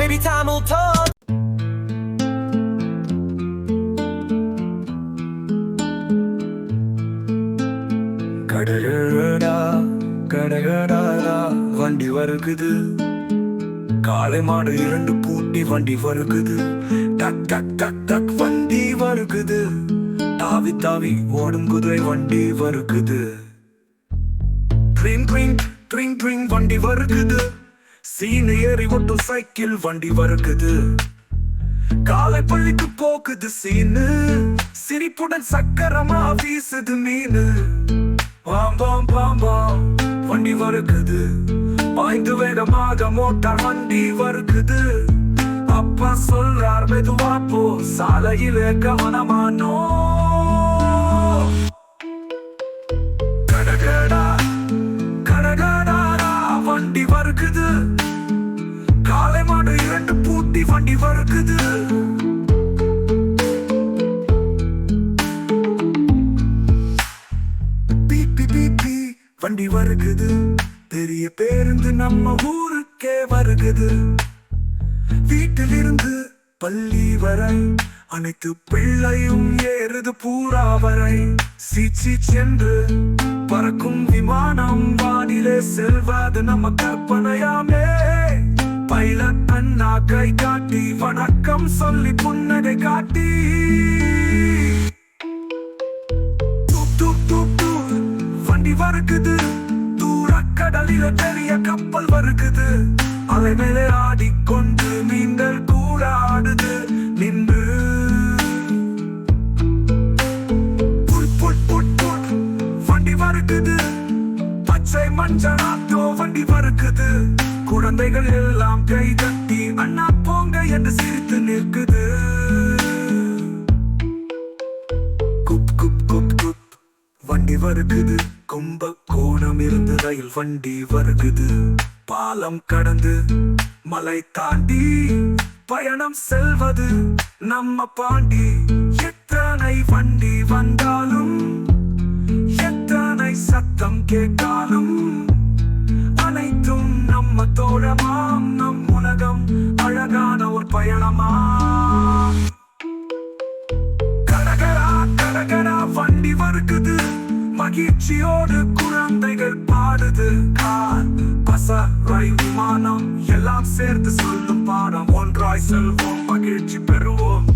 Baby Tamil talk. கடகடா கடகடா வண்டி வருகுது, காளை மாடு இரண்டு பூட்டி வண்டி வருகுது. டக் டக் டக் டக் வண்டி வருகுது, தாவி தாவி ஓடும் குதிரை வண்டி வருகுது. ட்ரிங் ட்ரிங் ட்ரிங் ட்ரிங் வண்டி வருகுது, சீனு ஏறி ஓட்டும் சைக்கிள் வண்டி வருகுது. காலை பள்ளிக்கு போக்குது சீனு, சிரிப்புடன் சக்கரமா வீசுது மீனு. பாம் பாம் பாம் பாம் வண்டி வருகுது, பாய்ந்து வேகமாக மோட்டார் வண்டி வருகுது. அப்பா சொல்றார் மெதுவா போ, சாலையில கவனமானோ. கடகடா கடகடா வண்டி வருகுது, காளை மாடு இரண்டு பூட்டி வண்டி வருகுது. வண்டி வருகுது, பெரிய பேருந்து நம்ம ஊருக்கே வருகுது. வீட்டிலிருந்து பள்ளி வரை அனைத்து பிள்ளையும் ஏறுது பூரா வரை. சீச்சி சென்று பறக்கும் விமானம் வானிலே செல்வது நம்ம கற்பனையாமே. பைலட் அண்ணா கை காட்டி வணக்கம் சொல்லி புன்னகை காட்டி. வண்டி வருகுது, தூர கடலில பெரிய கப்பல் வருகுது. அலை மேலே ஆடிக்கொண்டு மீன்கள் கூட ஆடுது நின்று. வண்டி வருகுது, பச்சை மஞ்சள் ஆட்டோ வண்டி வருகுது. குழந்தைகள் எல்லாம் கை தட்டி அண்ணா போங்க என்று சிரித்து நிற்குது. குப் குப் குப் குப் வண்டி வருகுது, கும்பகோணம் இருந்து ரயில் வண்டி வருகுது. பாலம் கடந்து மலை தாண்டி பயணம் செல்வது நம்ம பாண்டி. எத்தனை வண்டி வந்தாலும் எத்தனை சத்தம் கேட்டாலும் அனைத்தும் நம்ம தோழமாம். நம் உலகம் அழகான ஒரு பயணமா. கடகடா கடகடா வண்டி வருகுது, மகிழ்ச்சியோடு குழந்தைகள் பாடுது. கார் பசறை விமானம் எல்லாம் சேர்த்து சொல்லும் பாடம். ஒன்றாய் செல்வோம், மகிழ்ச்சி பெறுவோம்.